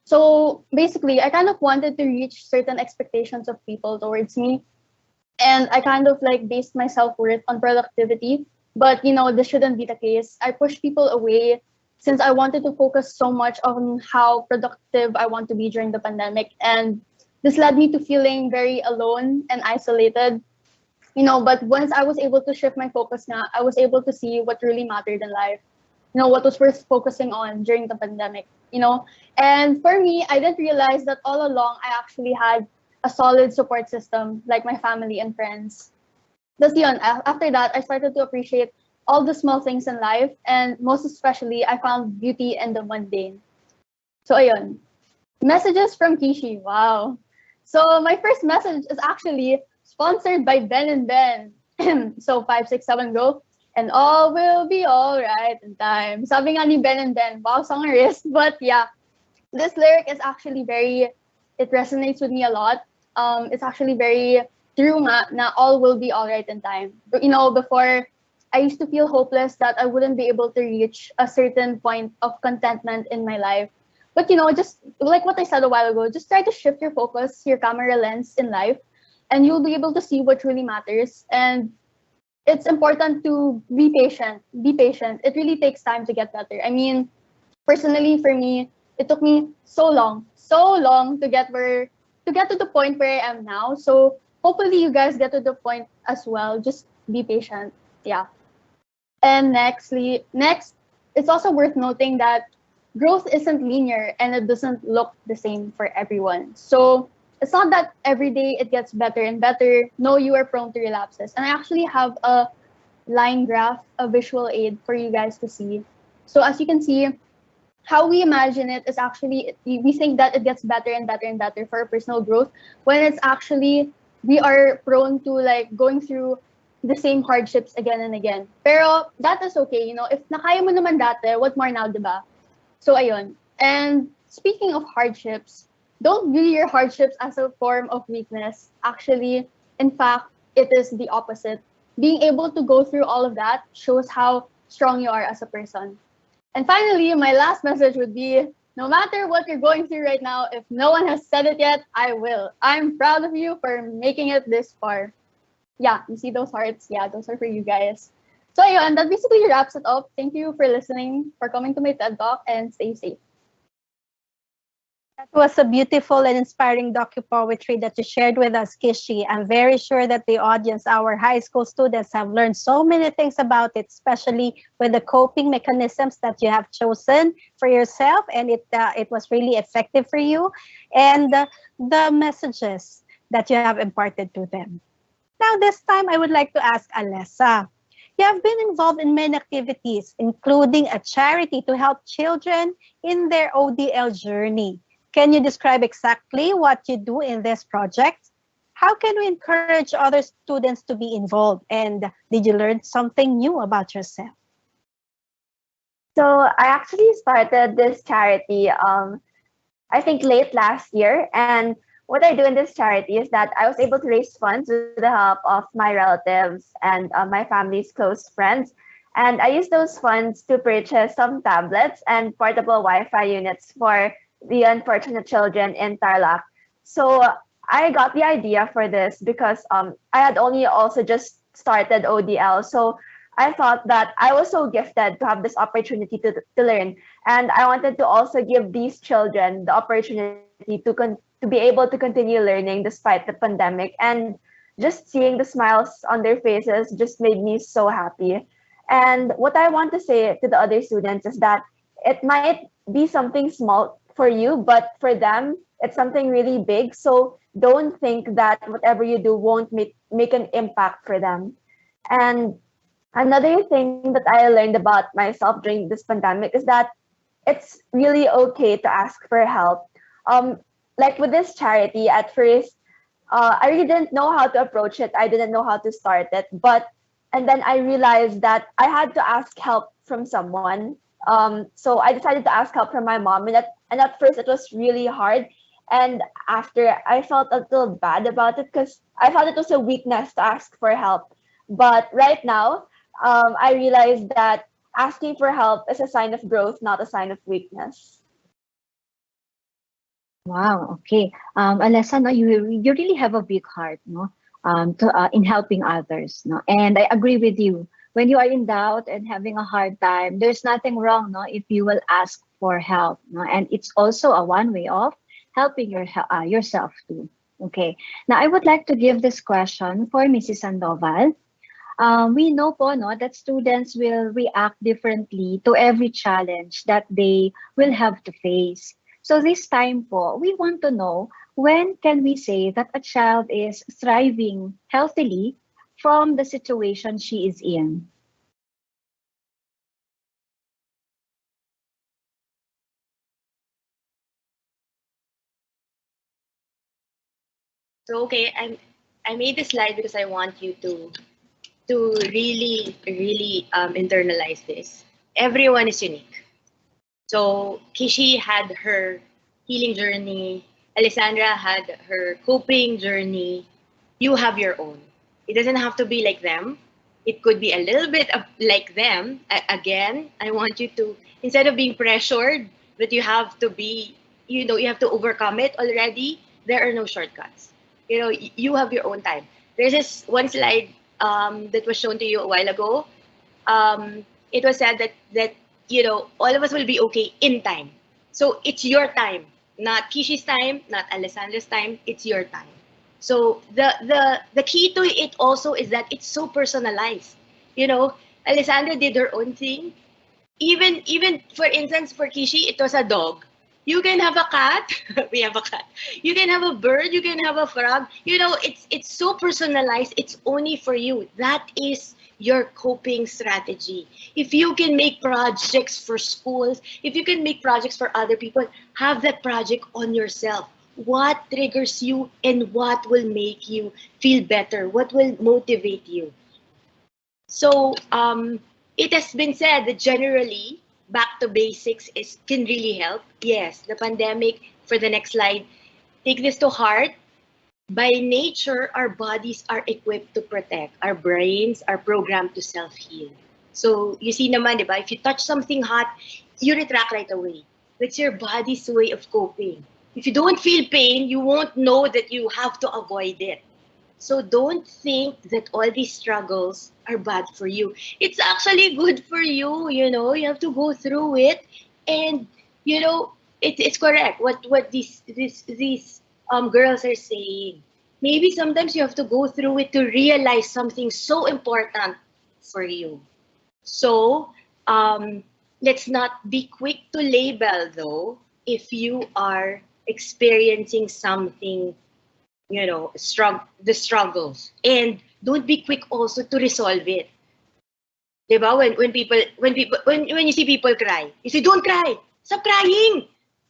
So basically, I kind of wanted to reach certain expectations of people towards me, and I kind of like based my self-worth on productivity. But this shouldn't be the case. I pushed people away since I wanted to focus so much on how productive I want to be during the pandemic, and this led me to feeling very alone and isolated. But once I was able to shift my focus na, I was able to see what really mattered in life. What was worth focusing on during the pandemic. And for me, I didn't realize that all along I actually had a solid support system, like my family and friends. That's yun. After that, I started to appreciate all the small things in life, and most especially, I found beauty in the mundane. So ayun. Messages from Kishi. Wow. So my first message is actually sponsored by Ben and Ben. So 567 go. And all will be all right in time. Sabi nga ni Ben and Ben, wow, song wrist. But yeah, this lyric is actually it resonates with me a lot. It's actually very true nga, na all will be all right in time. But, before I used to feel hopeless that I wouldn't be able to reach a certain point of contentment in my life. But, just like what I said a while ago, just try to shift your focus, your camera lens in life, and you'll be able to see what really matters. And it's important to be patient. Be patient. It really takes time to get better. I mean, personally for me, it took me so long to get to the point where I am now. So hopefully you guys get to the point as well. Just be patient. Yeah. And next, it's also worth noting that growth isn't linear and it doesn't look the same for everyone. So it's not that every day it gets better and better. No, you are prone to relapses. And I actually have a line graph, a visual aid for you guys to see. So as you can see, how we imagine it is actually we think that it gets better and better and better for our personal growth when it's actually we are prone to like going through the same hardships again and again. Pero that is okay, if nakaya mo naman dati, what more now, diba? So ayun. And speaking of hardships, don't view your hardships as a form of weakness. Actually, in fact, it is the opposite. Being able to go through all of that shows how strong you are as a person. And finally, my last message would be, no matter what you're going through right now, if no one has said it yet, I will. I'm proud of you for making it this far. Yeah, you see those hearts? Yeah, those are for you guys. So ayun, that basically wraps it up. Thank you for listening, for coming to my TED Talk, and stay safe. That was a beautiful and inspiring docu-poetry that you shared with us, Kishi. I'm very sure that the audience, our high school students, have learned so many things about it, especially with the coping mechanisms that you have chosen for yourself, and it was really effective for you, and the messages that you have imparted to them. Now, this time, I would like to ask Alessa. You have been involved in many activities, including a charity to help children in their ODL journey. Can you describe exactly what you do in this project? How can we encourage other students to be involved? And did you learn something new about yourself? So I actually started this charity, I think late last year. And what I do in this charity is that I was able to raise funds with the help of my relatives and my family's close friends. And I use those funds to purchase some tablets and portable Wi-Fi units for the unfortunate children in Tarlac. So I got the idea for this because I had only also just started ODL. So I thought that I was so gifted to have this opportunity to learn. And I wanted to also give these children the opportunity to be able to continue learning despite the pandemic. And just seeing the smiles on their faces just made me so happy. And what I want to say to the other students is that it might be something small for you, but for them, it's something really big. So don't think that whatever you do won't make an impact for them. And another thing that I learned about myself during this pandemic is that it's really okay to ask for help. Like with this charity, at first, I really didn't know how to approach it. I didn't know how to start it. And then I realized that I had to ask help from someone. So I decided to ask help from my mom. And at first, it was really hard. And after, I felt a little bad about it because I thought it was a weakness to ask for help. But right now, I realized that asking for help is a sign of growth, not a sign of weakness. Wow. Okay. Alessa, no, you really have a big heart, no, in helping others, no. And I agree with you. When you are in doubt and having a hard time, there's nothing wrong, no, if you will ask for help, no. And it's also a one way of helping yourself too. Okay. Now I would like to give this question for Mrs. Sandoval. We know po, no, that students will react differently to every challenge that they will have to face. So this time po, we want to know, when can we say that a child is thriving healthily from the situation she is in? So okay, I made this slide because I want you to to really internalize this. Everyone is unique. So Kishi had her healing journey. Alessandra had her coping journey. You have your own. It doesn't have to be like them. It could be a little bit of like them. Again, I want you to, instead of being pressured that you have to be, you have to overcome it already, there are no shortcuts. You have your own time. There's this one slide that was shown to you a while ago. It was said that all of us will be okay in time. So it's your time, not Kishi's time, not Alessandra's time. It's your time. So the key to it also is that it's so personalized. Alessandra did her own thing. Even for instance, for Kishi, it was a dog. You can have a cat. We have a cat. You can have a bird. You can have a frog. It's so personalized. It's only for you. That is your coping strategy. If you can make projects for schools, if you can make projects for other people, have that project on yourself. What triggers you and what will make you feel better? What will motivate you? So it has been said that generally back to basics can really help. Yes, the pandemic, for the next slide, take this to heart. By nature, our bodies are equipped to protect. Our brains are programmed to self-heal. So you see naman, di ba? If you touch something hot, you retract right away. That's your body's way of coping. If you don't feel pain, you won't know that you have to avoid it. So don't think that all these struggles are bad for you. It's actually good for you, you have to go through it. And, it's correct what these girls are saying. Maybe sometimes you have to go through it to realize something so important for you. So let's not be quick to label, though, if you are experiencing something, the struggles, and don't be quick also to resolve it. Diba? When you see people cry, you say, don't cry, stop crying.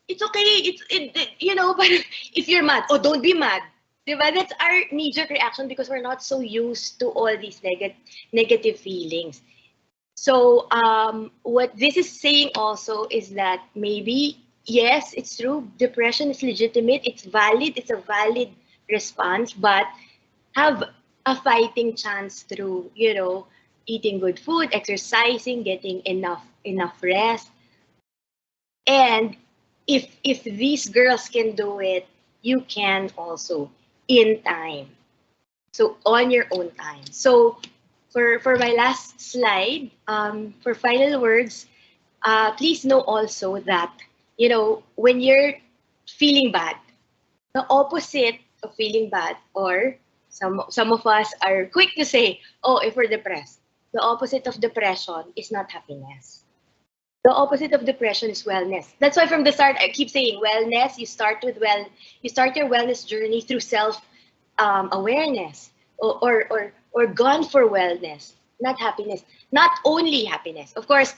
It's okay. But if you're mad, don't be mad. Diba? That's our knee-jerk reaction because we're not so used to all these negative feelings. So what this is saying also is that maybe, yes, it's true, depression is legitimate, it's valid, it's a valid response, but have a fighting chance through, eating good food, exercising, getting enough rest. And if these girls can do it, you can also in time. So on your own time. So for my last slide, for final words, please know also that, when you're feeling bad, the opposite of feeling bad, or some of us are quick to say, if we're depressed, the opposite of depression is not happiness. The opposite of depression is wellness. That's why from the start I keep saying wellness. You start your wellness journey through self awareness, or gone for wellness, not happiness. Not only happiness, of course.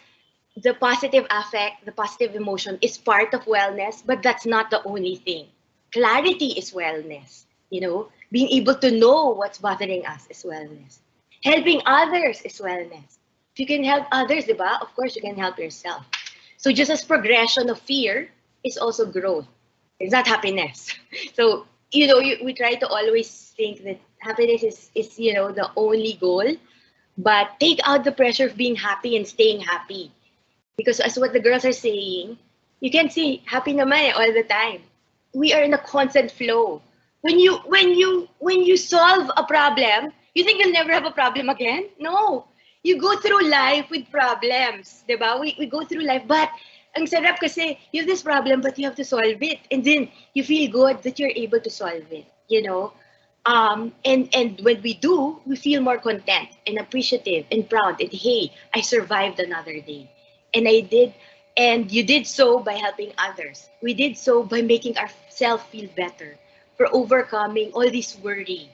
The positive affect, the positive emotion is part of wellness, but that's not the only thing. Clarity is wellness. Being able to know what's bothering us is wellness. Helping others is wellness. If you can help others, diba? Of course, you can help yourself. So just as progression of fear is also growth. It's not happiness. So, we try to always think that happiness is the only goal, but take out the pressure of being happy and staying happy. Because as what the girls are saying, you can't say happy naman all the time. We are in a constant flow. When you solve a problem, you think you'll never have a problem again? No. You go through life with problems, diba? We go through life, but ang sarap kasi you have this problem, but you have to solve it, and then you feel good that you're able to solve it. And when we do, we feel more content and appreciative and proud. And hey, I survived another day. And you did so by helping others. We did so by making ourselves feel better, for overcoming all this worry.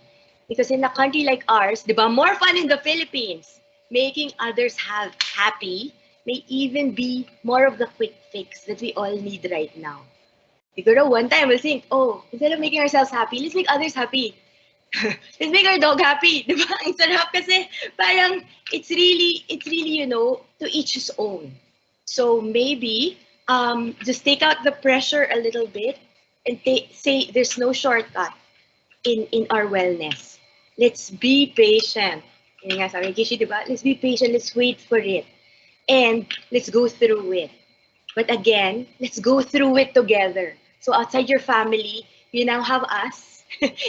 Because in a country like ours, diba, more fun in the Philippines, making others happy may even be more of the quick fix that we all need right now. Siguro one time we'll think, instead of making ourselves happy, let's make others happy. Let's make our dog happy, di ba? Ang sarap kasi parang it's really, to each his own. So maybe just take out the pressure a little bit and say there's no shortcut in our wellness. Let's be patient. Yun nga sabi ni Kishi, di ba? Let's be patient. Let's wait for it. And let's go through it. But again, let's go through it together. So outside your family, you now have us.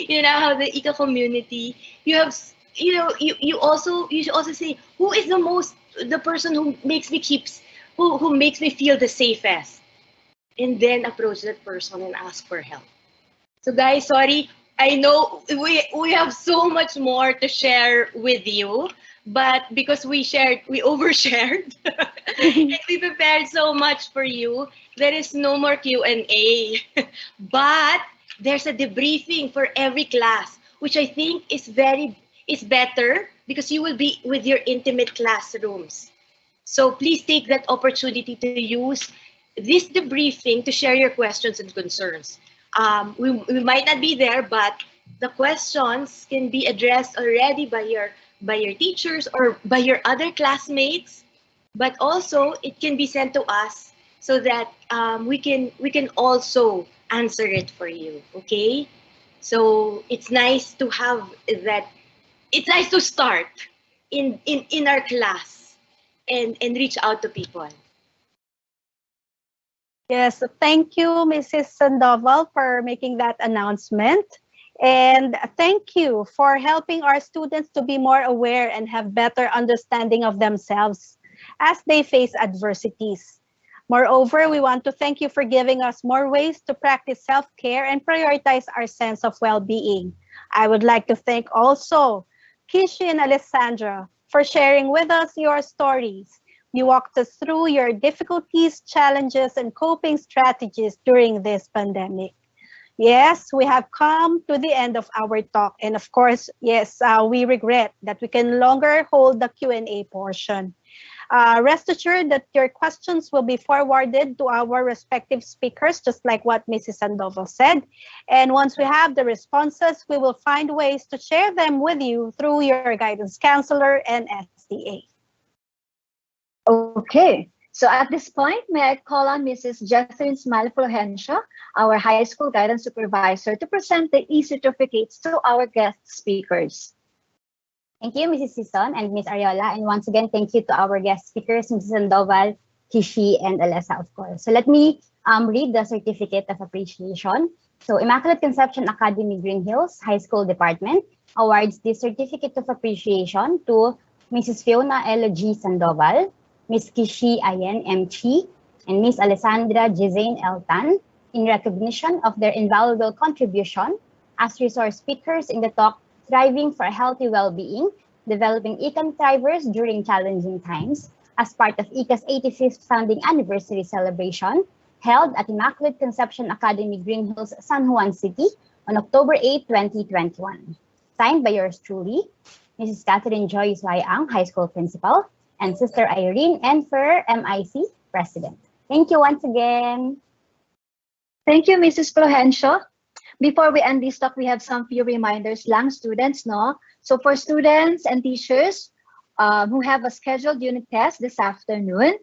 You now have the Ika community. You have, you should also say, who is the person who makes me who makes me feel the safest? And then approach that person and ask for help. So guys, sorry, I know we have so much more to share with you, but because we overshared, and we prepared so much for you, there is no more Q&A. But there's a debriefing for every class, which I think is better because you will be with your intimate classrooms. So please take that opportunity to use this debriefing to share your questions and concerns. We might not be there, but the questions can be addressed already by your teachers or by your other classmates. But also it can be sent to us so that we can also answer it for you. Okay, so it's nice to have that. It's nice to start in our class and reach out to people. Yes, thank you, Mrs. Sandoval, for making that announcement. And thank you for helping our students to be more aware and have better understanding of themselves as they face adversities. Moreover, we want to thank you for giving us more ways to practice self-care and prioritize our sense of well-being. I would like to thank also Kishi and Alessandra for sharing with us your stories. You walked us through your difficulties, challenges, and coping strategies during this pandemic. Yes, we have come to the end of our talk. And of course, yes, we regret that we can no longer hold the Q&A portion. Rest assured that your questions will be forwarded to our respective speakers, just like what Mrs. Sandoval said. And once we have the responses, we will find ways to share them with you through your guidance counselor and SDA. Okay, so at this point, may I call on Mrs. Jesselyn Smile Fulgencio, our high school guidance supervisor, to present the e-certificates to our guest speakers. Thank you, Mrs. Sison and Ms. Ariola. And once again, thank you to our guest speakers, Mrs. Sandoval, Kishi, and Alessa, of course. So let me read the Certificate of Appreciation. So Immaculate Conception Academy Green Hills High School Department awards the Certificate of Appreciation to Mrs. Fiona L. G. Sandoval, Ms. Kishi Ayen M. Chi, and Ms. Alessandra Jizane L. Tan in recognition of their invaluable contribution as resource speakers in the talk Thriving for a Healthy Well-Being, Developing ICAn Thrivers During Challenging Times as part of ICA's 85th founding anniversary celebration held at Immaculate Conception Academy Green Hills, San Juan City on October 8, 2021. Signed by yours truly, Mrs. Catherine Joyce Wayang, High School Principal, and Sister Irene Enfer, MIC President. Thank you once again. Thank you, Mrs. Fulgencio. Before we end this talk, we have some few reminders lang, students, no? So for students and teachers who have a scheduled unit test this afternoon,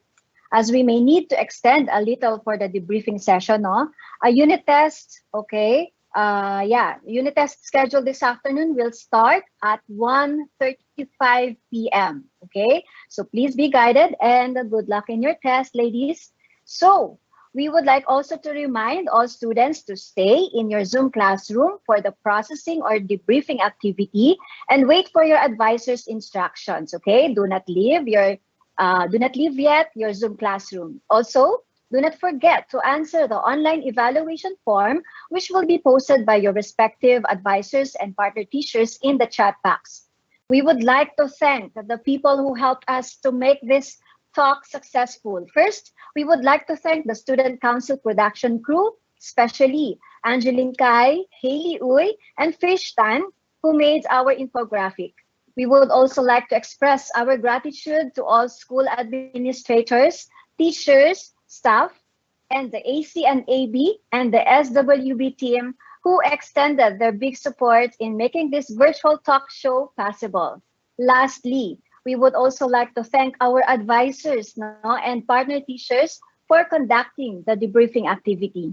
as we may need to extend a little for the debriefing session, no? A unit test, okay? Unit test scheduled this afternoon will start at 1:35 p.m. Okay, so please be guided and good luck in your test, ladies. So we would like also to remind all students to stay in your Zoom classroom for the processing or debriefing activity and wait for your advisor's instructions. Okay, do not leave yet your Zoom classroom. Also, do not forget to answer the online evaluation form, which will be posted by your respective advisors and partner teachers in the chat box. We would like to thank the people who helped us to make this talk successful. First, we would like to thank the Student Council production crew, especially Angeline Kai, Haley Uy, and Fish Tan, who made our infographic. We would also like to express our gratitude to all school administrators, teachers, staff, and the AC and AB and the SWB team who extended their big support in making this virtual talk show possible. Lastly, we would also like to thank our advisors and partner teachers for conducting the debriefing activity.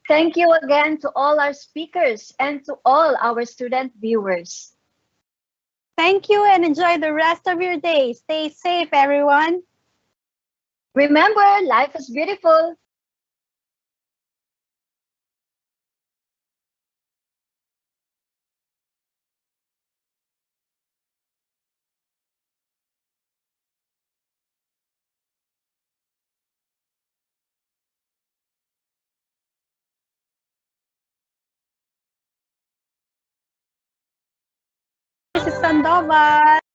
Thank you again to all our speakers and to all our student viewers. Thank you and enjoy the rest of your day. Stay safe, everyone. Remember, life is beautiful. This is Sandoval.